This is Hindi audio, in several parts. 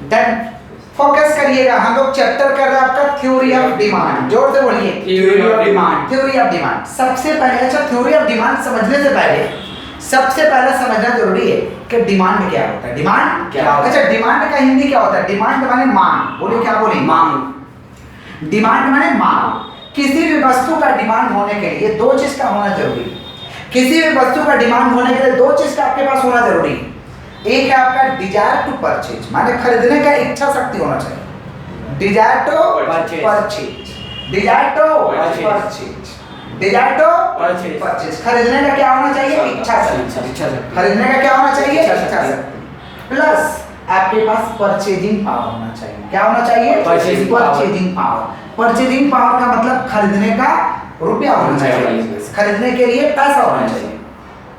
डन। फोकस करिएगा, हम लोग चैप्टर कर रहे हैं आपका थ्योरी ऑफ डिमांड। जोर से बोलिए, theory of demand. Theory of demand. सबसे पहले, अच्छा थ्योरी ऑफ डिमांड समझने से पहले सबसे पहले समझना जरूरी है कि डिमांड क्या होता है। डिमांड क्या होता है? अच्छा, डिमांड का हिंदी क्या होता है? डिमांड माने मांग। बोलिए, क्या बोले? मांग। डिमांड माने मांग। किसी भी वस्तु का डिमांड होने के लिए दो चीज का होना जरूरी है। किसी भी वस्तु का डिमांड होने के लिए दो चीज का आपके पास होना जरूरी है। एक है आपका डिजायर टू परचेज, माने खरीदने का इच्छा शक्ति होना चाहिए। Desire to purchase, desire to purchase, desire to purchase. खरीदने का क्या होना चाहिए? इच्छा शक्ति। खरीदने का क्या होना चाहिए? इच्छा शक्ति। प्लस आपके पास परचेजिंग पावर होना चाहिए। क्या होना चाहिए? Purchasing power. परचेजिंग पावर का मतलब खरीदने का रुपया होना चाहिए, खरीदने के लिए पैसा होना चाहिए।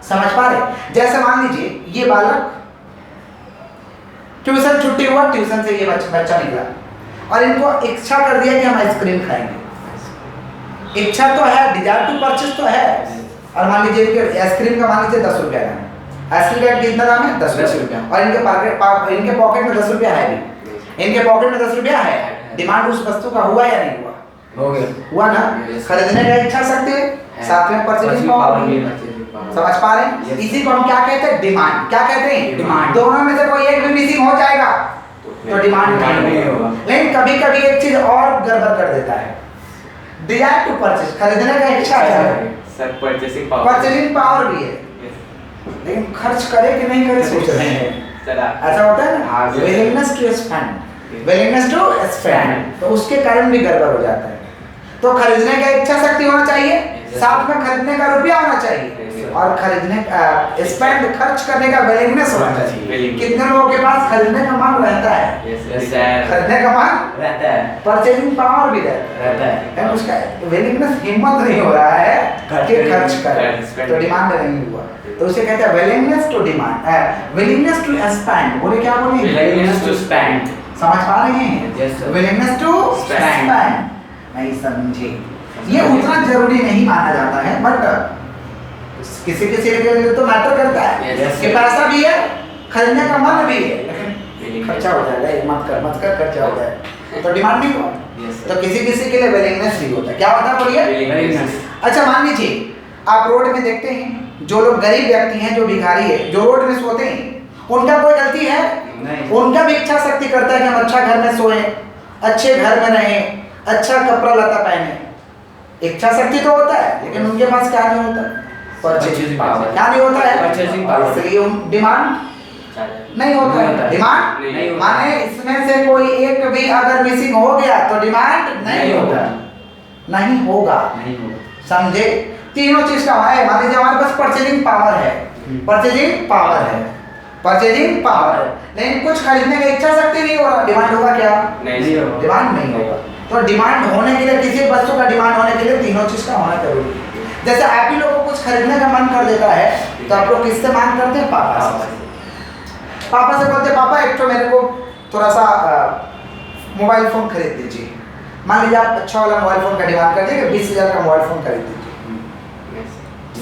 समझ पा रहे? जैसे मान लीजिए ये बालक ट्यूशन छुट्टी हुआ, ट्यूशन से ये बच्चा निकला और इनको इच्छा कर दिया कि हम आइसक्रीम खाएंगे। इच्छा तो है, डिजायर टू परचेज तो है। और मान लीजिए कि आइसक्रीम का मान लीजिए 10 रुपया दाम है। आइसक्रीम का कितना दाम है? 10 रुपया। और इनके पॉकेट में 10 रुपया है भी। इनके पॉकेट में 10 रुपया है। डिमांड उस वस्तु का हुआ या नहीं हुआ? हो गया। हुआ ना? खरीदने का इच्छा शक्ति है, साथ में परचेजिंग पावर भी है। समझ पा रहे हैं? इसी को हम क्या कहते हैं? डिमांड। क्या कहते हैं? डिमांड। दोनों में से कोई एक भी मिसिंग हो जाएगा तो डिमांड नहीं होगा। लेकिन कभी कभी एक चीज और गड़बड़ कर देता है, डिजायर टू परचेज, खरीदने का इच्छा है, सर परचेसिंग पावर भी है, लेकिन खर्च करे कि नहीं करे सोच रहे हैं। ऐसा होता है ना, willingness to spend, willingness to spend, तो उसके कारण भी गड़बड़ हो जाता है। तो खरीदने का इच्छा शक्ति होना चाहिए, साथ में खरीदने का रुपया होना चाहिए, और खरीदने स्पेंड खर्च करने का विलिंगनेस होना चाहिए। कितने लोगों के पास खरीदने का मन रहता है? खरीदने का मन रहता है, परचेजिंग पावर भी रहता है, उसका विलिंगनेस, हिम्मत नहीं हो रहा है कि खर्च करे, तो डिमांड नहीं हुआ। तो उसे कहते हैं willingness to demand, willingness to spend. बोले, क्या बोले? Willingness to spend. समझ पा रहे हैं? Willingness to spend. नहीं समझे? ये उतना जरूरी नहीं माना जाता है, बट किसी किसी के लिए तो मैटर करता है कि पैसा भी है, खरीदने का मन भी है, लेकिन खर्चा हो जाएगा, मत कर खर्चा हो जाएगा, तो डिमांड नहीं हुआ। तो किसी किसी के लिए विलिंगनेस भी होता है। क्या होता है? बोलिए। अच्छा, मान लीजिए आप रोड में देखते हैं जो लोग गरीब व्यक्ति हैं, जो भिखारी है, जो रोड में सोते हैं, उनका कोई गलती है नहीं। उनका भी इच्छा शक्ति करता है कि हम अच्छा घर में सोएं, अच्छे घर में रहें, अच्छा कपड़ा लता पहने। इच्छा शक्ति तो होता है, लेकिन उनके पास क्या नहीं होता? Purchasing power. क्या नहीं होता है? Purchasing power. इसलिए डिमांड नहीं होता है। डिमांड माने इसमें से कोई एक भी अगर मिसिंग हो गया तो डिमांड नहीं होता, नहीं होगा। समझे? तीनों चीज का है। मान लीजिए हमारे पास परचेजिंग पावर है, परचेजिंग पावर है, परचेजिंग पावर है, लेकिन कुछ खरीदने की इच्छा शक्ति नहीं हो रहा, डिमांड होगा क्या? नहीं होगा, डिमांड नहीं होगा। तो डिमांड होने के लिए, किसी वस्तु का डिमांड होने के लिए तीनों चीज का होना जरूरी है। जैसे आप ही लोगों को कुछ खरीदने का मन कर देता है, तो आप लोग किससे मांग करते हैं? पापा से। पापा से बोलते, पापा एक तो मेरे को थोड़ा सा मोबाइल फोन खरीद दीजिए। मान लीजिए आप अच्छा वाला मोबाइल फोन का डिमांड कर दिए, 20,000 का मोबाइल फोन खरीद दीजिए।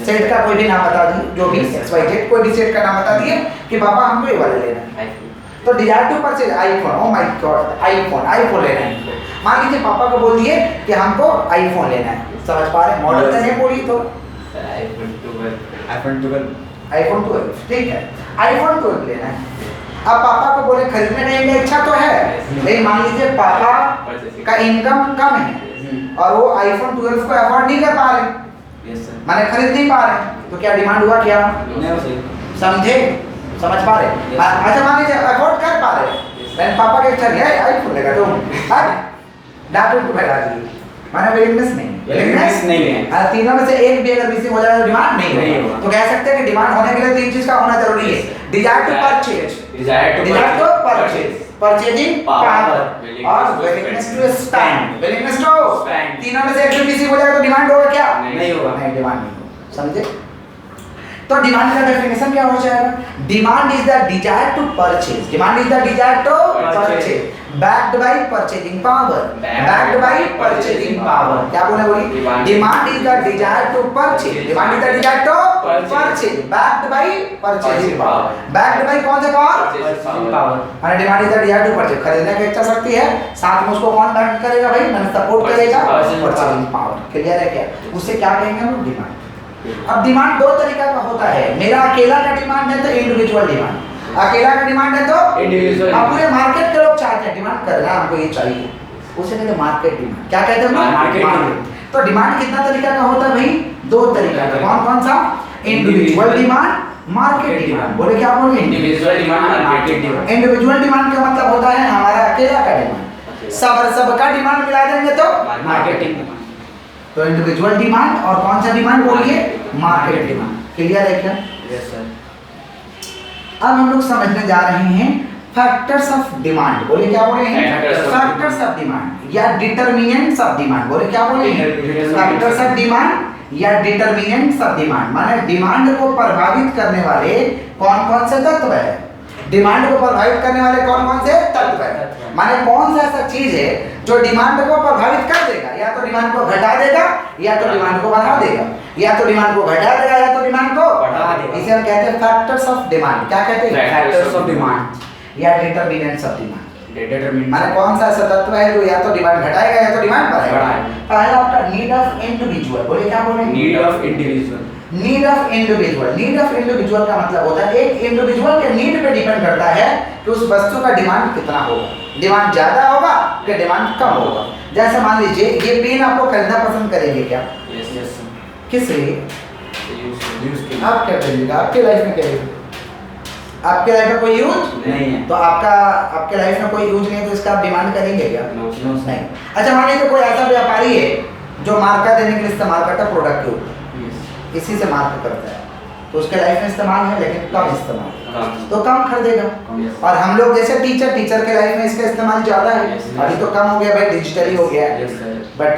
सेट का कोई भी नाम बता दिए, जो भी XYZ कोई भी सेट का नाम बता दिए कि पापा हमको ये वाला लेना है। तो desire to purchase iPhone, oh my God, iPhone लेना है। मान लीजिए पापा को बोल दिए कि हमको आईफोन लेना है। समझ पा रहे? मॉडल का नेम बोलिए तो। आईफोन 12, ठीक है, आईफोन 12 लेना है। अब पापा को बोले खरीदने की इच्छा तो है, लेकिन मान लीजिए पापा का इनकम कम है और वो आईफोन 12 को अफोर्ड नहीं कर पा रहे, माने खरीद नहीं पा रहे, तो क्या डिमांड हुआ? क्या समझे? समझ पा रहे? अच्छा, मान लीजिए अफोर्ड कर पा रहे, लेकिन पापा के इच्छा नहीं है, आईफोन लेगा तुम, डाटू को फैला दिए, माने विलिंगनेस नहीं है। तीनों में से एक भी अगर मिसिंग हो जाए तो डिमांड नहीं होगा। तो कह सकते हैं कि डिमांड होने के लिए तीन चीज का होना जरूरी है, desire to purchase, purchasing power और विलिंगनेस टू स्पेंड, तीनों में से एक भी मिसिंग हो जाए तो डिमांड होगा क्या? नहीं होगा, नहीं, डिमांड नहीं होगा। समझे? तो डिमांड का डेफिनेशन क्या हो जाएगा? Demand is the desire to purchase, demand is the desire to purchase backed by purchasing power, backed by purchasing power। क्या बोली? Demand is the desire to purchase, demand is the desire to purchase, backed by purchasing power, backed by कौन से पावर? Purchasing power. मैंने demand is the desire to purchase, खरीदने की इच्छा शक्ति है, साथ में उसको कौन बैक करेगा भाई, मैंने सपोर्ट करेगा परचेजिंग पावर। क्लियर है क्या? उसे क्या कहेंगे हम लोग? डिमांड। अब डिमांड दो तरीका का होता है, मेरा अकेला का डिमांड है तो इंडिविजुअल डिमांड, अकेला का डिमांड है तो इंडिविजुअल। अब पूरे मार्केट के लोग चाहते हैं डिमांड कर रहे हैं हमको ये चाहिए, उसे कहते हैं मार्केट डिमांड। क्या कहते हैं? Market demand. तो डिमांड कितना तरीका का होता है भाई? दो तरीका का। कौन कौन सा? Individual demand, market demand. बोले क्या बोले? Individual demand, market demand. Individual demand का मतलब होता है हमारा अकेला का डिमांड, सबका डिमांड मिला देंगे तो मार्केटिंग डिमांड। तो इंडिविजुअल डिमांड और कौन सा डिमांड बोलिए? Market demand. क्लियर है क्या? Yes sir. अब हम लोग समझने जा रहे हैं फैक्टर्स ऑफ डिमांड। बोले क्या बोले? फैक्टर्स ऑफ डिमांड या डिटरमिनेंट्स ऑफ डिमांड। बोले क्या बोले? फैक्टर्स ऑफ डिमांड या डिटरमिनेंट्स ऑफ डिमांड, माने डिमांड को प्रभावित करने वाले कौन कौन से तत्व है, डिमांड को प्रभावित करने वाले कौन कौन से तत्व है, माने कौन सा ऐसा चीज है जो डिमांड को प्रभावित कर देगा, या तो डिमांड को घटा देगा या तो डिमांड को बढ़ा देगा, या तो डिमांड को घटा देगा या तो डिमांड को बढ़ा देगा। इसे हम कहते हैं फैक्टर्स ऑफ डिमांड। क्या कहते हैं? फैक्टर्स ऑफ डिमांड या डिटरमिनेंट्स ऑफ डिमांड। डिटरमिनेंट माने कौन सा ऐसा तत्व है जो या तो डिमांड घटाएगा या तो डिमांड बढ़ाएगा। पहला आपका नीड ऑफ इंडिविजुअल। बोले क्या बोले? Need of individual. Need of individual. Need of individual का मतलब होता है एक इंडिविजुअल के नीड पे डिपेंड करता है कि उस वस्तु का डिमांड कितना होगा, डिमांड ज्यादा होगा कि डिमांड कम होगा। जैसे मान लीजिए ये पेन आप लोग खरीदना पसंद करेंगे क्या? Yes yes. किस लिए? यूज के आप क्या करेंगे? आपके लाइफ में क्या है? आपके लाइफ में कोई यूज नहीं है तो आपके लाइफ में कोई यूज नहीं है तो इसका आप डिमांड करेंगे क्या? नहीं। अच्छा मान लीजिए कोई ऐसा व्यापारी है जो मार्का देने के लिए इस्तेमाल करता है प्रोडक्ट के ऊपर, इसी से मार्क करता है, तो उसके लाइफ में इस्तेमाल है लेकिन कम इस्तेमाल, तो कम खरीदेगा। और हम लोग जैसे टीचर के लाइफ में इसका इस्तेमाल ज्यादा है, अभी तो कम हो गया भाई, डिजिटली हो गया है, बट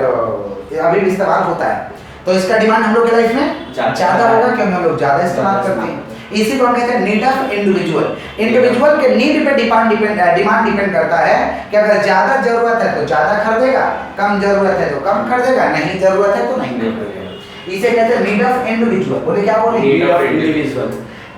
अभी भी इस्तेमाल होता है, तो इसका डिमांड हम लोग के लाइफ में ज्यादा होगा क्योंकि हम लोग ज्यादा इस्तेमाल करते हैं। इसी को हम कहते हैं नीड ऑफ इंडिविजुअल। इंडिविजुअल के नीड पे डिमांड डिपेंड करता है कि अगर ज्यादा जरूरत है तो ज्यादा खरीदेगा, कम जरूरत है तो कम खरीदेगा, नहीं जरूरत है तो नहीं खरीदेगा। इसे कहते हैं नीड ऑफ इंडिविजुअल। बोले क्या बोले? Need of individual.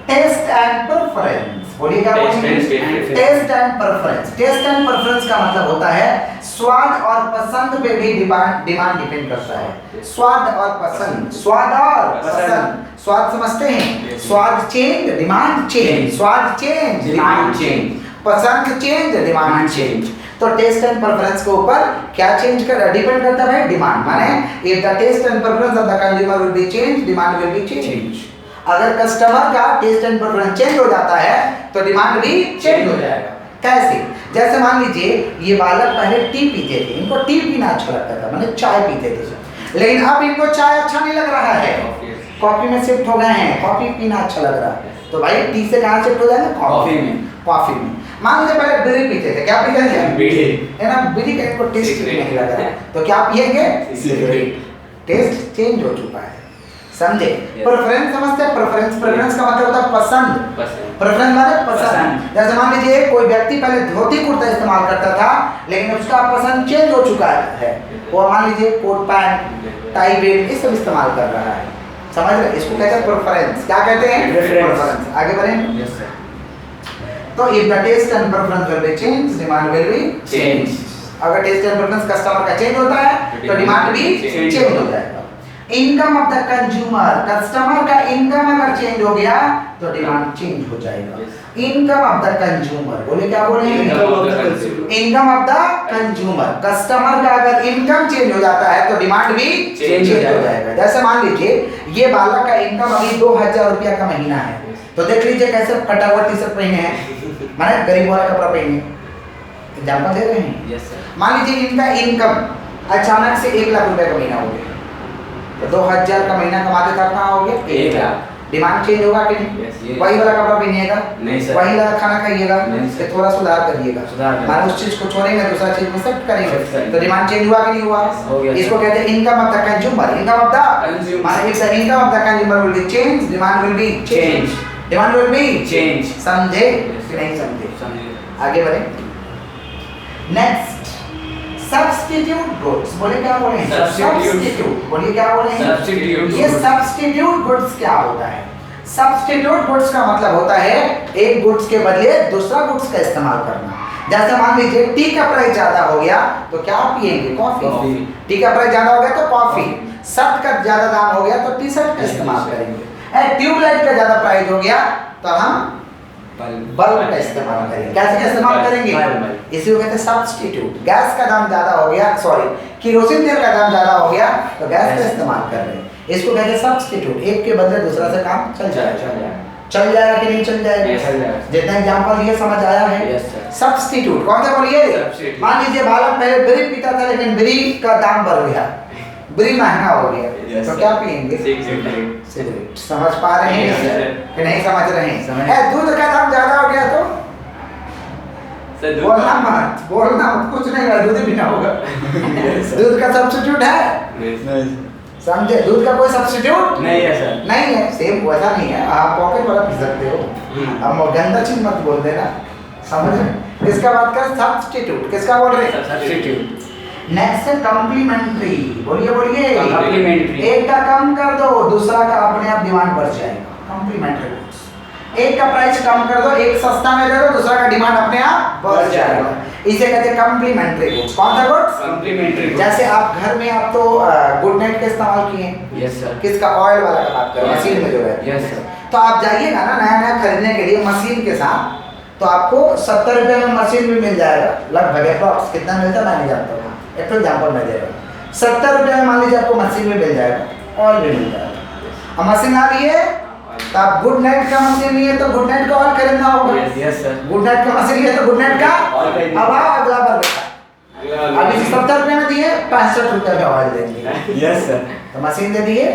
Taste and preference. बोलिए क्या बोले? Taste and preference. Taste and preference का मतलब होता है स्वाद और पसंद पे भी डिमांड डिपेंड करता है। स्वाद और पसंद, स्वाद और पसंद, स्वाद समझते हैं? स्वाद चेंज, डिमांड चेंज, स्वाद चेंज, डिमांड चेंज, पसंद चेंज, डिमांड चेंज। तो टेस्ट एंड प्रेफरेंस के ऊपर क्या चेंज कर डिपेंड करता है? डिमांड। माने if the test and preference of the consumer will be change, demand will be change. अगर कस्टमर का टेस्ट एंड प्रेफरेंस चेंज हो जाता है तो डिमांड भी चेंज हो जाएगा। कैसे? जैसे मान लीजिए ये बालक पहले टी पीते थे, इनको टी पीना अच्छा लगता था, माने चाय पीते थे, लेकिन अब इनको चाय अच्छा नहीं लग रहा है, कॉफी में शिफ्ट हो गए हैं, कॉफी पीना अच्छा लग रहा है, तो भाई टी से कहाँ शिफ्ट हो जाएंगे? कॉफी में। कॉफी में मान लीजिए पहले बीड़ी पीते थे, क्या पीते थे? बीड़ी, है ना? बीड़ी का इनको टेस्ट नहीं लग रहा है, तो क्या पिएंगे? सिगरेट। टेस्ट चेंज हो चुका है, समझे? प्रेफरेंस समझते हैं? प्रेफरेंस का मतलब होता है पसंद। प्रेफरेंस माने पसंद। जैसे मान लीजिए कोई व्यक्ति पहले धोती कुर्ता इस्तेमाल करता था लेकिन उसका पसंद चेंज हो चुका है, वो मान लीजिए कोट पैंट, टाई बेल्ट ये सब इस्तेमाल कर रहा है, समझ रहे? इसको कहते हैं प्रेफरेंस। क्या कहते हैं? प्रेफरेंस। आगे बढ़ें। Yes sir. तो if the test and preference will be change, demand will be change. अगर टेस्ट एंड प्रेफरेंस कस्टमर का चेंज होता है तो डिमांड भी चेंज हो जाएगा। Income of the consumer, customer का इनकम अगर चेंज हो गया तो डिमांड चेंज हो जाएगा। Income of the consumer. बोले क्या बोले? Income of the consumer. Customer का अगर इनकम चेंज हो जाता है तो डिमांड भी चेंज हो जाएगा। जैसे मान लीजिए ये बालक का इनकम अभी 2000 रुपया का महीना है, तो देख लीजिए कैसे फटा हुआ टी शर्ट पहने हैं, माने गरीब वाला कपड़ा पहने, एग्जाम्पल दे रहे हैं। Yes sir. मान लीजिए इनका इनकम अचानक से 1 लाख रुपए का महीना हो गया, तो 2000 का महीना कमाते था, कहाँ हो गया? 1 लाख। डिमांड चेंज होगा कि नहीं? वही वाला कपड़ा पहनिएगा? नहीं सर। वही वाला खाना खाइएगा? नहीं सर। थोड़ा सुधार करिएगा, माने उस चीज को छोड़ेंगे दूसरा चीज में शिफ्ट करेंगे, तो डिमांड चेंज हुआ कि नहीं हुआ? हो गया। इसको कहते हैं income of the consumer. Income of the consumer, माने if the income of the consumer will be change, demand will be change, demand will be change. समझे कि नहीं समझे? समझिए। आगे बढ़े। Next substitute goods. बोले क्या बोले? Substitute। सब्स्टिट्यूट। बोलिए क्या बोले? Substitute ये goods। सब्स्टिट्यूट गुड्स क्या होता है? सब्स्टिट्यूट गुड्स का मतलब होता है एक गुड्स के बदले दूसरा गुड्स का इस्तेमाल करना। जैसे मान लीजिए टी का प्राइस ज्यादा हो गया तो क्या पिएंगे? कॉफी। टी का प्राइस ज्यादा हो गया तो कॉफी। शर्ट का ज्यादा दाम हो गया तो टी शर्ट का इस्तेमाल करेंगे। ट्यूबलाइट का ज्यादा प्राइस हो गया तो हम बल्ब का इस्तेमाल करेंगे। कैसे का इस्तेमाल करेंगे? इसी को कहते हैं सब्स्टिट्यूट। गैस का दाम ज्यादा हो गया, सॉरी केरोसिन तेल का दाम ज्यादा हो गया तो गैस का इस्तेमाल कर रहे हैं। इसको कहते हैं सब्स्टिट्यूट। एक के बदले दूसरा से काम चल जाएगा। चल जाएगा कि नहीं चल जाएगा? जितना एग्जांपल ये समझ आया है। सब्स्टिट्यूट कौन सा बोलिए? मान लीजिए बालक पहले बीड़ी पीता था लेकिन बीड़ी का दाम बढ़ गया, बीड़ी महंगा हो गया तो क्या पिएंगे? सिगरेट। समझ पा रहे हैं कि नहीं समझ रहे हैं? दूध का दाम ज्यादा हो गया तो बोलना मत, कुछ नहीं होगा, दूध पीना होगा। दूध का सब्स्टिट्यूट है? समझे? दूध का कोई सब्स्टिट्यूट नहीं है सर। नहीं है। सेम वैसा नहीं है। आप पॉकेट वाला पी सकते हो। अब गंदा चीज मत बोल देना, समझ रहे? किसका बात कर? सब्स्टिट्यूट। किसका बोल रहे हैं? सब्स्टिट्यूट। नेक्स्ट है कॉम्प्लीमेंट्री। बोलिए बोलिए। कॉम्प्लीमेंट्री। एक का कम कर दो दूसरा का अपने आप डिमांड बढ़ जाएगा। Complementary goods. एक का प्राइस कम कर दो, एक सस्ता में दे दो, दूसरा का डिमांड अपने आप बढ़ जाएगा। इसे कहते हैं कॉम्प्लीमेंट्री गुड्स। कौन सा गुड्स? कॉम्प्लीमेंट्री। जैसे आप घर में आप तो गुड नाइट का इस्तेमाल किए। Yes sir. किसका? ऑयल वाला का बात करो, मशीन में जो है। Yes sir. तो आप जाइएगा ना नया नया खरीदने के लिए मशीन के साथ, तो आपको 70 रुपये में मशीन भी मिल जाएगा लगभग। अप्रॉक्स कितना मिलता है मैं नहीं जानता हूँ, एक एग्जाम्पल मैं दे रहा हूँ। 70 रुपये में मान लीजिए आपको मशीन भी मिल जाएगा, ऑयल भी मिल जाएगा। अब मशीन आ लिए तो आप गुड नाइट का मशीन लिए तो गुड नाइट का ऑयल खरीदना होगा। Yes sir. गुड नाइट का मशीन लिए तो गुड नाइट का। अब आओ अगला बार बेटा, अभी 70 रुपये में दिए 65 रुपये में ऑयल देंगे। Yes sir. तो मशीन दे दिए,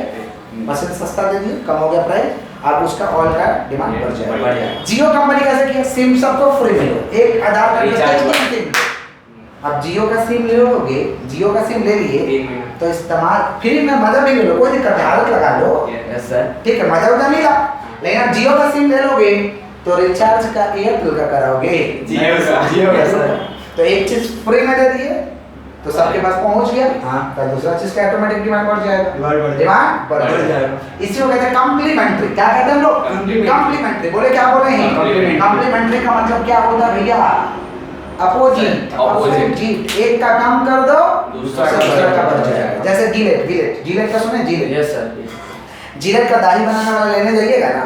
मशीन सस्ता दे दिए, कम हो गया प्राइस, अब उसका ऑयल का डिमांड बढ़ जाएगा। जियो कंपनी कैसे किया? सिम सबको फ्री मिलो, एक आधार कार्ड। अब जियो का सिम ले लोगे, जियो का सिम ले लिए तो इस्तेमाल फ्री में मजा भी ले लो, कोई दिक्कत नहीं, आदत लगा लो। Yes sir. ठीक है, मजा उतना मिला। लेकिन अब जियो का सिम ले लोगे तो रिचार्ज का एयरटेल का कराओगे। जियो का सर। तो एक चीज फ्री में दे दिए तो सबके पास पहुंच गया। हाँ। तो दूसरा चीज का ऑटोमेटिक डिमांड बढ़ जाएगा। डिमांड बढ़ जाएगा। इसी को कहते हैं कॉम्प्लीमेंट्री। क्या कहते हैं हम लोग? कॉम्प्लीमेंट्री। बोले क्या बोले हैं? कॉम्प्लीमेंट्री का मतलब क्या होता है भैया? अपोजिट। अपोजिट। एक का कम कर दो दूसरा का बढ़ जाएगा। जैसे जिलेट का सुने? जिलेट। Yes sir. जिलेट का दाढ़ी बनाने वाला लेने जाइएगा ना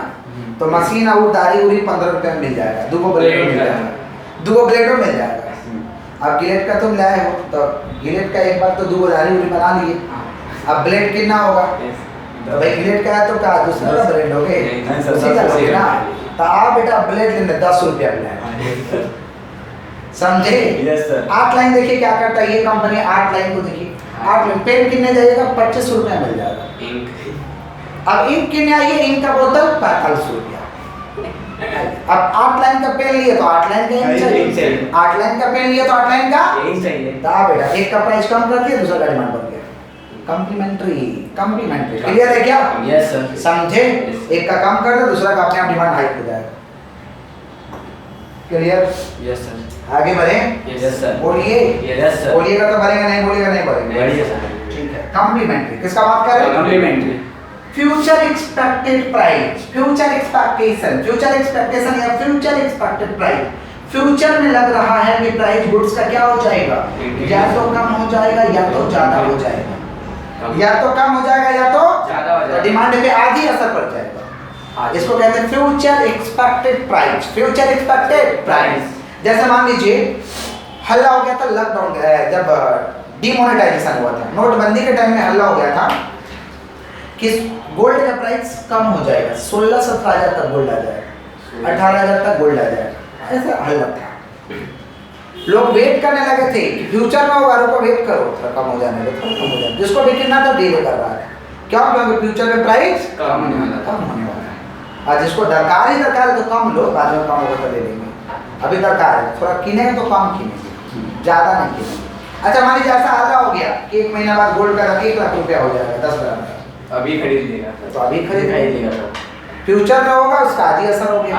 तो मशीन और दाढ़ी उड़ी 15 रुपए में मिल जाएगा। दो ब्लेड मिल जाएगा। अब गिलेट का तुम लाए हो तो गिलेट का एक बार तो 2 दाढ़ी उड़ी बना लिए। अब ब्लेड कितना होगा? तो भाई गिलेट का है तो क्या दूसरा का ब्लेड लोगे? उसी का लोगे ना। तो आप बेटा ब्लेड लेने 10 रुपया मिला, समझे? Yes sir. 8 लाइन देखिए क्या करता है ये कंपनी। 8 लाइन को देखिए, 8 लाइन पेन कितने जाइएगा? 25 रुपया मिल जाएगा। अब इंक कितने आइए? इंक का बोतल 45 रुपया। अब 8 लाइन का पेन लिए तो 8 लाइन का इंक चाहिए, 8 लाइन का पेन लिए तो 8 लाइन का इंक चाहिए। तो बेटा एक का प्राइस कम कर दिया, दूसरा का डिमांड बढ़ गया। कॉम्प्लीमेंट्री। क्लियर है क्या? Yes sir. समझे? एक का कम कर दो दूसरा का अपने आप डिमांड हाई हो जाएगा। क्लियर? Yes sir. आगे बढ़े? Yes sir. बोलिए। Yes sir. बोलिएगा तो बढ़ेगा, नहीं बोलिएगा नहीं बढ़ेगा। बढ़िया सर। ठीक है। कॉम्प्लीमेंट्री किसका बात कर रहे हैं? Complementary. Future expected price, future expectation या फ्यूचर एक्सपेक्टेड प्राइस। फ्यूचर में लग रहा है कि प्राइस गुड्स का क्या हो जाएगा? या तो कम हो जाएगा या तो ज्यादा हो जाएगा। या तो कम हो जाएगा या तो ज्यादा हो जाएगा। डिमांड पे आधी असर पड़ जाएगा। इसको कहते हैं future expected price. Future expected price. जैसे मान लीजिए हल्ला हो गया था लॉकडाउन, जब डिमोनेटाइजेशन हुआ था, नोटबंदी के टाइम में हल्ला हो गया था कि गोल्ड का प्राइस कम हो जाएगा, 16-17 हज़ार तक गोल्ड आ जाएगा, 18 हज़ार तक गोल्ड आ जाएगा। ऐसा हल्ला था। लोग वेट करने लगे थे कि फ्यूचर में होगा, रुको वेट करो, थोड़ा कम हो जाने दो, थोड़ा कम हो जाने। जिसको भी कितना था डील कर रहा है। क्यों? क्योंकि फ्यूचर में प्राइस कम होने वाला है। और जिसको दरकार है तो कम लो, बाद में कम होगा तो ले लेंगे। अभी दरकार है थोड़ा किनेंगे तो कम किनेंगे, ज़्यादा नहीं किनेंगे। अच्छा मान लीजिए ऐसा हल्ला हो गया कि 1 महीना बाद गोल्ड का दाम 1 लाख रुपया हो जाएगा, 10 ग्राम का। अभी खरीद लेगा तो अभी खरीद लेगा सर। फ्यूचर में होगा उसका आधी असर हो गया।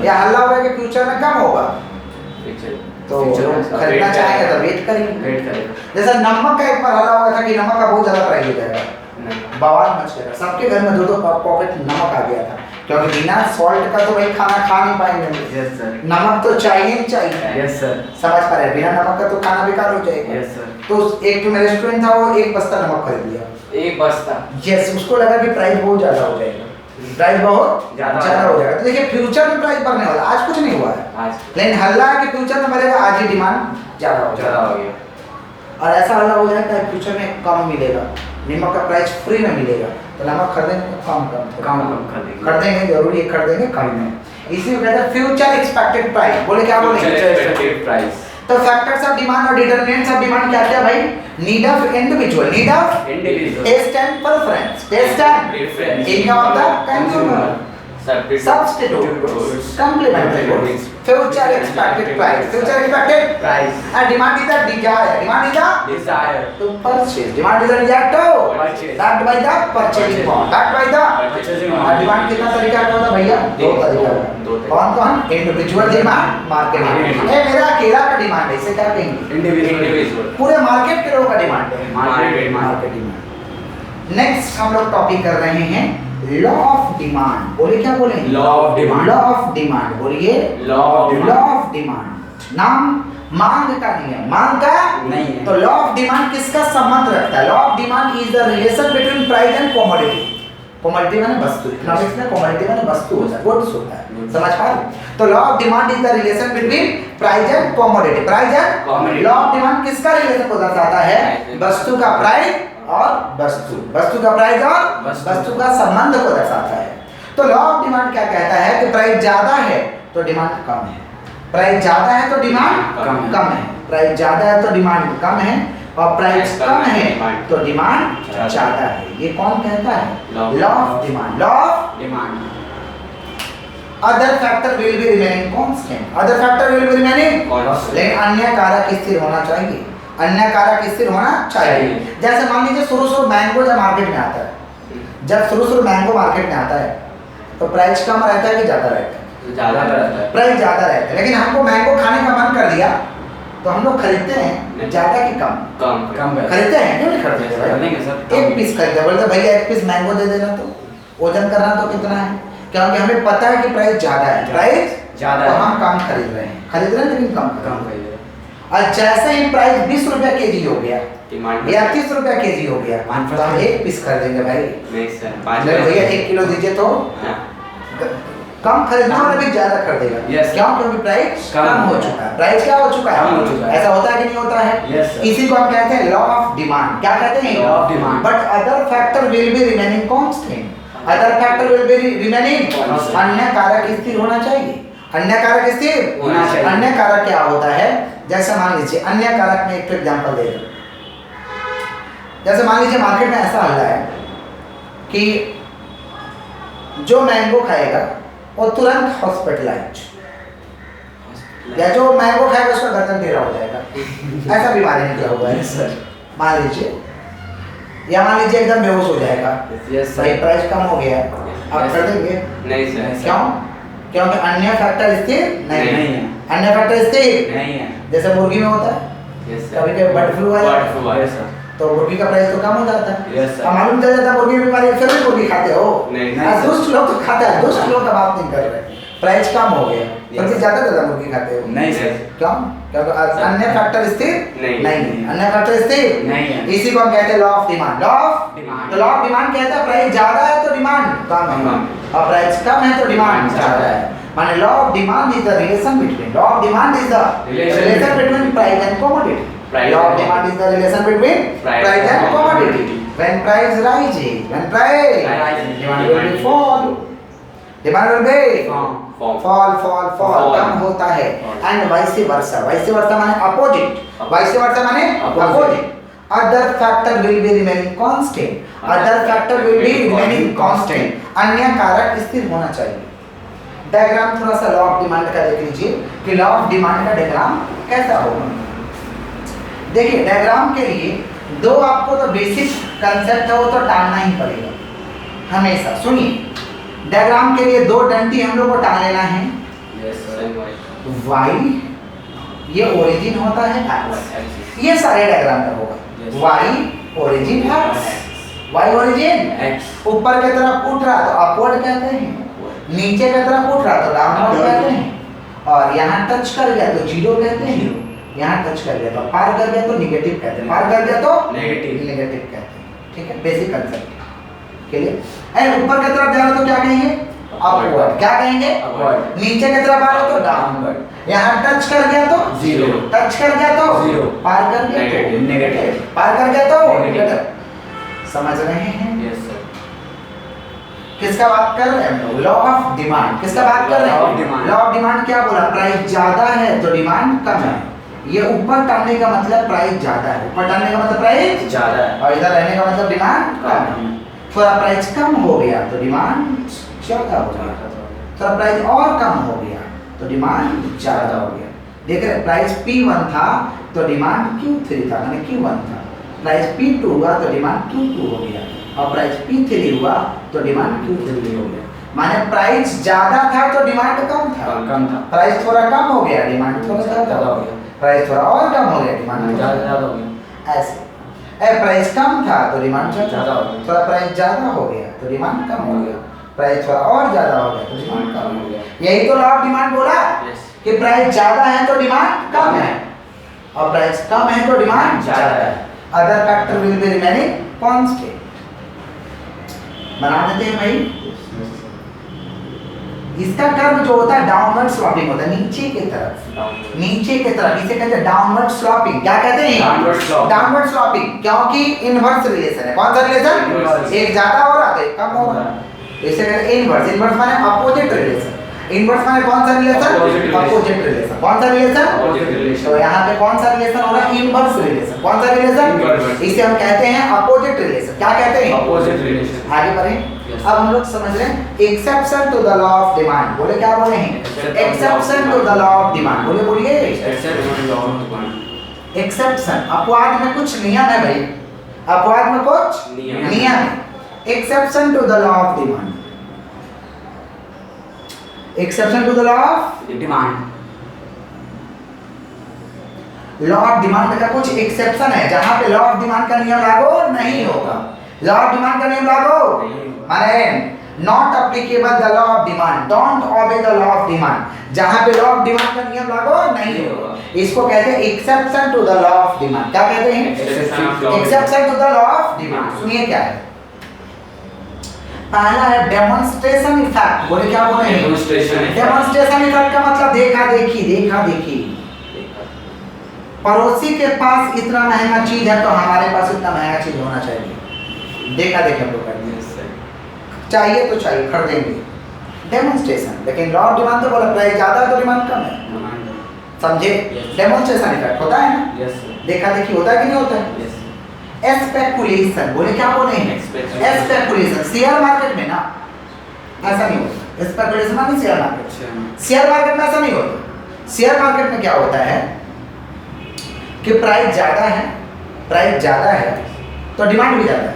या हल्ला होगा कि फ्यूचर में कम होगा तो खरीदना चाहेंगे तो वेट करेंगे। जैसे नमक का एक बार हल्ला होगा था कि नमक का बहुत ज़्यादा प्राइस हो जाएगा, बवाल मच गया, सबके घर में 2-2 पॉकेट नमक आ गया था। क्योंकि बिना सॉल्ट का तो भाई खाना खा नहीं पाएंगे। Yes sir. नमक तो चाहिए ही चाहिए। Yes sir. समझ पा रहे हैं, बिना नमक का तो खाना बेकार हो जाएगा। Yes sir. तो एक तो मेरा रेस्टोरेंट था, वो एक बस्ता नमक खरीद लिया। एक बस्ता। यस, उसको लगा कि प्राइस बहुत ज्यादा हो जाएगा, प्राइस बहुत ज्यादा हो जाएगा। तो देखिए फ्यूचर में प्राइस बढ़ने वाला, आज कुछ नहीं हुआ है, आज लेकिन हल्ला है कि फ्यूचर में बढ़ेगा, आज ही डिमांड ज्यादा हो ज्यादा हो जाएगा। गया। और ऐसा हल्ला हो जाएगा कि फ्यूचर में कम मिलेगा, नमक का प्राइस फ्री में मिलेगा, तो नमक खरीदेंगे तो कम खरीदेंगे, जरूरी है खरीदेंगे कम में। इसी को कहते हैं फ्यूचर एक्सपेक्टेड प्राइस। बोले क्या बोले? Expected price. तो फैक्टर्स ऑफ डिमांड और डिटरमिनेंट्स ऑफ डिमांड क्या क्या भाई? Need of individual, need of individual, taste and preference, taste and preference, income of the consumer, substitute goods, complementary goods, future expected price, future expected price. and demand is the desire, demand is the desire to purchase, demand is the desire to Purchase. backed by the purchasing power, backed by the Purchasing और power. डिमांड कितना तरीका का होता है भैया? दो तरीका का। दो तरीका। कौन कौन? Individual demand, market demand. ये मेरा अकेला का डिमांड है, इसे क्या कहेंगे? इंडिविजुअल। पूरे मार्केट के लोगों का डिमांड है, मार्केट मार्केट डिमांड। नेक्स्ट हम लोग टॉपिक कर रहे हैं लॉ ऑफ डिमांड। बोले क्या बोले? Law of demand. Law of demand बोलिए। Law of law of demand नाम मांग का नियम, मांग का नहीं है। तो लॉ ऑफ डिमांड किसका संबंध रखता है? Law of demand is the relation between price and commodity. Commodity माने वस्तु, इकोनॉमिक्स में कमोडिटी माने वस्तु होता है, गुड्स होता है, समझ पा रहे? तो law of demand is the relation between price and commodity, price and Commodity। Law of demand किसका रिलेशन को दर्शाता है? वस्तु का प्राइस और वस्तु का प्राइस और वस्तु का संबंध को दर्शाता है। तो लॉ ऑफ डिमांड क्या कहता है कि प्राइस ज्यादा है तो डिमांड कम है, प्राइस ज्यादा है तो डिमांड कम है, प्राइस ज्यादा है तो डिमांड कम है, और प्राइस कम है तो डिमांड ज्यादा है। ये कौन कहता है? Law of demand. Law of demand. Other factor will be remaining constant, other factor will be remaining Constant। लेकिन अन्य कारक स्थिर होना चाहिए, अन्य कारक स्थिर होना चाहिए। जैसे मान लीजिए शुरू मैंगो जब मार्केट में आता है, जब शुरू मैंगो मार्केट में आता है तो प्राइस कम रहता है कि ज्यादा रहता है? ज्यादा रहता है। प्राइस ज्यादा रहता है, लेकिन हमको मैंगो खाने का मन कर दिया तो हम लोग खरीदते हैं ज्यादा कि कम? कम खरीदते हैं, क्यों नहीं खरीदते भाई? खरीदेंगे सर। एक पीस खरीदते, बोलते भैया एक पीस मैंगो दे देना, तो वजन करना तो कितना है, क्योंकि हमें पता है कि प्राइस ज्यादा है, प्राइस ज्यादा तो है। हम कम खरीद रहे हैं लेकिन कम खरीदे। और जैसे ही प्राइस 20 रुपया केजी हो गया डिमांड या 30 रुपया केजी हो गया तो हम एक पीस खरीदेंगे भाई। नहीं सर, अगर भैया 1 किलो दीजिए तो कम खरीदना और अभी ज्यादा खरीदेगा। Yes। क्यों? क्योंकि प्राइस कम कम हो चुका है, प्राइस क्या हो चुका कम हो चुका है? है। ऐसा होता है कि नहीं होता है? Yes, sir। इसी को हम कहते हैं लॉ ऑफ डिमांड। क्या कहते हैं? Law of demand। But other factor will be remaining constant, other factor will be remaining Constant। अन्य कारक स्थिर होना चाहिए, अन्य कारक स्थिर होना चाहिए। अन्य कारक क्या होता है? जैसे मान लीजिए अन्य कारक में एक एग्जांपल दे रहा हूं। जैसे मान लीजिए मार्केट में ऐसा हल्ला है कि जो मैंगो खाएगा वो तुरंत हॉस्पिटलाइज, या जो मैंगो खाएगा उसका गर्दन टेढ़ा हो जाएगा, ऐसा बीमारी निकला हुआ है सर। मान लीजिए, या मान लीजिए एकदम बेहोश हो जाएगा। यस भाई सर। प्राइस कम हो गया है, आप कर देंगे? नहीं सर। क्यों? क्योंकि अन्य फैक्टर स्थिर नहीं नहीं है, है। अन्य फैक्टर स्थिर नहीं है। जैसे मुर्गी में होता है, यस कभी कभी बर्ड फ्लू आ जाता है यस सर। तो मुर्गी का प्राइस तो कम हो जाता है। Yes sir. अब मालूम चल जाता है मुर्गी की बीमारी है, फिर भी मुर्गी खाते हो? नहीं हाँ, सर। दुष्ट लोग तो खाते हैं, दुष्ट लोग का बात नहीं कर रहे। प्राइस कम हो गया फिर भी ज्यादा मुर्गी खाते हो? नहीं सर। क्यों? क्योंकि अन्य फैक्टर स्थिर नहीं। नहीं, अन्य फैक्टर स्थिर नहीं है। इसी को हम कहते हैं law of demand. Law of demand. तो लॉ ऑफ डिमांड कहता है प्राइस ज्यादा है तो डिमांड कम है, और प्राइस कम है तो डिमांड ज्यादा है। माने law of demand is the relation between, law of demand is the relation between price and commodity. Law of demand is the relation between price and commodity. When price rises, when price demand will be fall, demand will be fall, कम होता है। And vice versa, vice versa माने opposite, vice versa माने opposite. Other factor will be remaining constant, other factor will be remaining constant. अन्य कारक स्थिर होना चाहिए। डायग्राम थोड़ा सा लॉ ऑफ डिमांड का देख लीजिए कि लॉ ऑफ डिमांड का डायग्राम कैसा होगा। देखिए डायग्राम के लिए दो आपको तो बेसिक कंसेप्ट है वो तो टालना ही पड़ेगा हमेशा। सुनिए डायग्राम के लिए दो डंडी हम लोग को टाल लेना है। Yes sir. वाई ये ओरिजिन होता है एक्स, ये सारे डायग्राम में होगा। Y origin X, Y origin X. ऊपर की तरफ उठ रहा तो अपवर्ड कहते हैं, नीचे की तरफ उठ रहा तो डाउनवर्ड कहते हैं, और यहाँ टच कर गया तो जीरो कहते हैं, यहाँ टच कर गया तो पार कर गया तो निगेटिव कहते हैं, पार कर गया तो नेगेटिव कहते हैं। ठीक है, बेसिक कांसेप्ट के लिए। एंड ऊपर की तरफ जा रहा तो क्या कहेंगे? अपवर्ड। क्या कहेंगे? अपवर्ड। नीचे की तरफ आ रहा तो डाउनवर्ड। यहाँ टच कर गया तो जीरो, टच कर गया तो जीरो, पार कर गया तो नेगेटिव, पार कर गया तो नेगेटिव। समझ रहे हैं? Yes sir. किसका बात कर रहे हैं? Law of demand. किसका बात कर रहे Law of हैं? demand। लॉ ऑफ डिमांड क्या बोला? प्राइस ज्यादा है तो डिमांड कम है। ये ऊपर टालने का मतलब प्राइस ज्यादा है, ऊपर टालने का मतलब प्राइस ज्यादा है, और इधर रहने का मतलब डिमांड कम है। थोड़ा प्राइस कम हो गया तो डिमांड ज्यादा हो गया, थोड़ा प्राइस और कम हो गया तो डिमांड ज्यादा हो गया। देख रहे, प्राइस P1 था तो डिमांड Q3 था, माने Q1 था। प्राइस P2 हुआ तो डिमांड Q2 हो गया, और प्राइस P3 हुआ तो डिमांड Q3 हो गया। माने प्राइस ज्यादा था तो डिमांड कम था, कम था। प्राइस थोड़ा कम हो गया डिमांड थोड़ा ज्यादा हो गया, प्राइस थोड़ा और कम हो गया डिमांड ज्यादा हो गया। ऐसे। प्राइस कम था तो डिमांड ज्यादा हो गया, थोड़ा प्राइस ज्यादा हो गया तो डिमांड कम हो गया, प्राइस थोड़ा और ज्यादा हो गया तो डिमांड कम हो गया। यही तो लॉ ऑफ डिमांड बोला कि प्राइस ज्यादा है तो डिमांड कम है, और प्राइस कम है तो डिमांड ज्यादा है। Other factor will be remaining constant. बना देते हैं भाई। इसका कर्व जो होता है डाउनवर्ड स्लॉपिंग होता है, नीचे की तरफ, नीचे की तरफ। इसे कहते हैं डाउनवर्ड स्लॉपिंग। क्या कहते हैं? डाउनवर्ड स्लॉपिंग, क्योंकि इनवर्स रिलेशन है। कौन सा रिलेशन? एक ज्यादा हो रहा तो एक कम हो रहा है, इसे कहते हैं इनवर्स। इनवर्स माने अपोजिट रिलेशन। इनवर्स माने कौन सा रिलेशन? Opposite relation. कौन सा रिलेशन? तो यहाँ पे कौन सा रिलेशन हो रहा है? Inverse relation. कौन सा रिलेशन? इसे हम कहते हैं अपोजिट रिलेशन। क्या कहते हैं? Opposite relation. आगे बढ़ें। अब हम लोग समझ रहे हैं exception to the law of demand. बोले क्या बोले हैं? Exception to the law of demand. बोले बोलिए एक्सेप्शन। अपवाद में कुछ नियम है भाई, अपवाद में कुछ नियम है। Exception to the law of demand. Exception to the law of demand. Law of demand का कुछ एक्सेप्शन है जहां पे लॉ ऑफ डिमांड का नियम लागू नहीं होगा। लॉ ऑफ डिमांड का नियम लागू माने not applicable the law of demand, don't obey the law of demand. जहां पे लॉ ऑफ डिमांड का नियम लागू नहीं होगा, इसको कहते हैं exception to the law of demand. क्या कहते हैं? Exception to the law of demand. सुनिए क्या है। पहला है डेमोंस्ट्रेशन इफेक्ट। बोले क्या बोले? डेमोंस्ट्रेशन इफेक्ट का मतलब देखा देखी। देखा देखी, पड़ोसी के पास इतना महंगा चीज है तो हमारे पास इतना महंगा चीज होना चाहिए। देखा देखी हम लोग करते हैं, चाहिए तो चाहिए, खरीदेंगे। डेमोंस्ट्रेशन। लेकिन लॉ ऑफ डिमांड तो बोला प्राइस ज्यादा है तो डिमांड कम है। समझे? डेमोंस्ट्रेशन इफेक्ट होता है ना? देखा देखी होता है कि नहीं होता है? स्पेकुलेशन। बोले क्या बोले हैं? स्पेकुलेशन। शेयर मार्केट में ना ऐसा नहीं होता। स्पेकुलेशन माने शेयर मार्केट। शेयर मार्केट में ऐसा नहीं होता। शेयर मार्केट में क्या होता है कि प्राइस ज्यादा है, प्राइस ज्यादा है तो डिमांड भी ज्यादा है,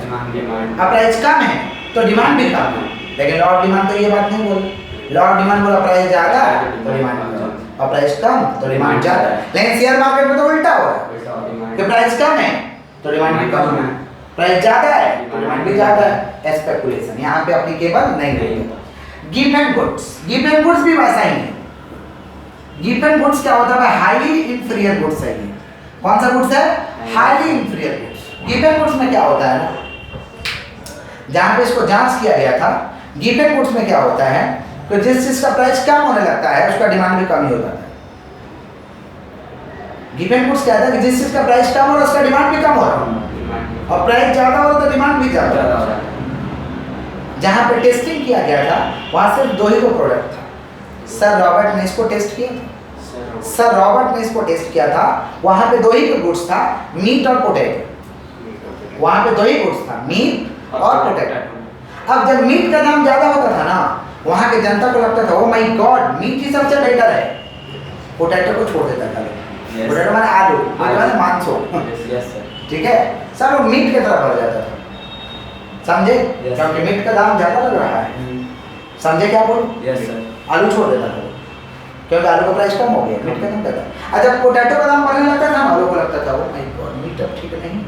अब प्राइस कम है तो डिमांड भी कम है। लेकिन लॉ ऑफ डिमांड तो ये बात नहीं बोली। लॉ ऑफ डिमांड बोला प्राइस ज्यादा है तो डिमांड कम, और प्राइस कम तो डिमांड ज्यादा है। लेकिन शेयर मार्केट में तो उल्टा हो रहा है कि प्राइस कम है तो डिमांड भी कम है, प्राइस ज्यादा है तो डिमांड भी ज्यादा है। स्पेकुलेशन यहाँ पे एप्लीकेबल नहीं होता। Gift and goods. Gift and goods भी वैसा ही है। गिफ्ट एंड गुड्स क्या होता है? हाईली इंफीरियर गुड्स है। कौन सा गुड्स है? Highly inferior goods. Gift and goods में क्या होता है ना, जहां पे इसको जांच किया गया था, गिफ्ट एंड गुड्स में क्या होता है कि जिस चीज का प्राइस कम होने लगता है उसका डिमांड भी कम ही हो जाता है। गिफ्ट एंड गुड्स कहता है कि जिस चीज का प्राइस कम हो रहा है उसका डिमांड भी कम हो रहा है, और प्राइस ज्यादा हो रहा है तो डिमांड भी ज्यादा हो रहा है। जहां पे टेस्टिंग किया गया था वहां सिर्फ दो ही को प्रोडक्ट था। सर रॉबर्ट ने इसको टेस्ट किया था। सर रॉबर्ट ने इसको टेस्ट किया था। वहां पे दो ही गुड्स था, मीट और पोटैटो। वहां पे दो ही गुड्स था, मीट और पोटैटो। अब जब मीट का दाम ज्यादा होता था ना, वहां के जनता को लगता था ओ माय गॉड मीट ही सबसे बेटर है, पोटैटो को छोड़ देता था। पोटैटो माने आलू, आलू माने मांसो। ठीक है, सब लोग मीट की तरफ बढ़ जाता था। समझे? क्योंकि मीट का दाम ज्यादा लग रहा है। समझे क्या बोलूं? आलू छोड़ देता था क्योंकि आलू का प्राइस कम हो गया, मीट का दाम ज्यादा। अच्छा पोटैटो का दाम बढ़ने लगता था, आलू को लगता था ओ माय गॉड मीट अब ठीक नहीं,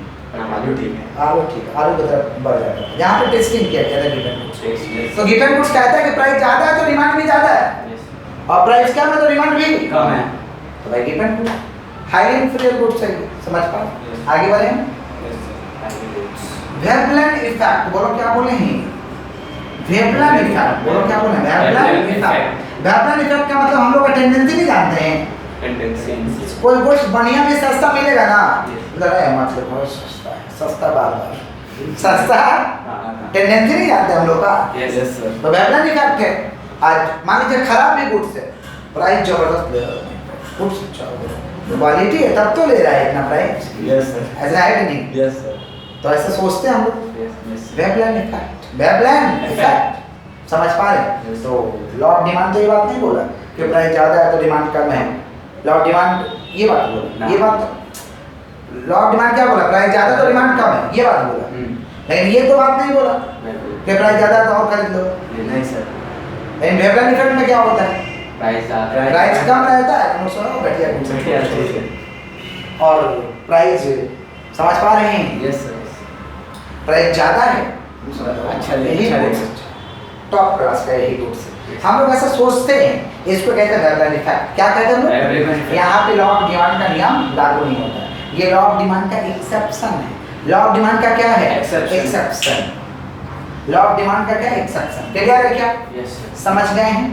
आलू ठीक है। आलू ठीक है, आलू की तरफ बढ़ जाएगा। यहाँ पे टेस्टिंग किया गया था गिवन गुड्स। Yes. तो गिवन गुड्स कहता है कि प्राइस ज्यादा है तो डिमांड भी ज्यादा है, Yes. और प्राइस कम है तो डिमांड भी कम है। तो भाई given good highly inferior goods है ये, समझ पाए? Yes. आगे बढ़े हम। Yes, sir. Highly goods. Veblen effect, बोलो क्या बोले हैं? वेवलेन इफेक्ट, बोलो क्या बोले? वेवलेन इफेक्ट। वेवलेन इफेक्ट का मतलब हम लोग का टेंडेंसी नहीं जानते हैं। Tendency. कोई कुछ बढ़िया में सस्ता मिलेगा ना, Yes. मतलब मतलब बहुत सस्ता है, सस्ता बार-बार सस्ता हाँ। टेंडेंसी नहीं जानते हम लोग का। Yes, yes, sir. तो वेवलेन इफेक्ट है। आज मान लीजिए खराब भी गुड्स है, प्राइस जबरदस्त ले रहा है, गुड्स अच्छा है, क्वालिटी है तब तो ले रहा है इतना प्राइस, Yes, sir. ऐसा है कि नहीं? Yes, sir. तो ऐसा सोचते हैं हम लोग। Yes, yes. वेवलेन इफेक्ट, वेवलेन इफेक्ट, समझ पा रहे हैं? Yes. तो लॉ ऑफ डिमांड तो ये बात नहीं बोला कि प्राइस ज़्यादा है तो डिमांड कम है। लॉ ऑफ डिमांड ये बात बोला, ये बात लॉ ऑफ डिमांड क्या बोला? प्राइस ज़्यादा तो डिमांड कम है, ये बात बोला। लेकिन ये तो बात नहीं बोला कि प्राइस ज़्यादा है तो और खरीद लो। नहीं सर। लेकिन वेवलेन इफेक्ट में क्या होता है? प्राइस ज़्यादा प्राइस कम रहता है तो सुनो घटिया गुड्स, और प्राइस समझ पा रहे हैं? Yes sir. प्राइस ज़्यादा है अच्छा यही अच्छा गुड्स, टॉप क्लास का यही गुड्स। हम लोग ऐसा सोचते हैं, इसको कहते हैं वेवलेन इफेक्ट। क्या कहते हैं हम वेवलेन लोग? इफेक्ट। यहाँ पे लॉ ऑफ डिमांड का नियम लागू नहीं होता है, ये लॉ ऑफ डिमांड का एक्सेप्शन है। लॉ ऑफ डिमांड का क्या है? Exception। Exception. Law of demand का क्या? एक्सेप्शन। क्लियर है क्या? Yes sir. समझ गए हैं?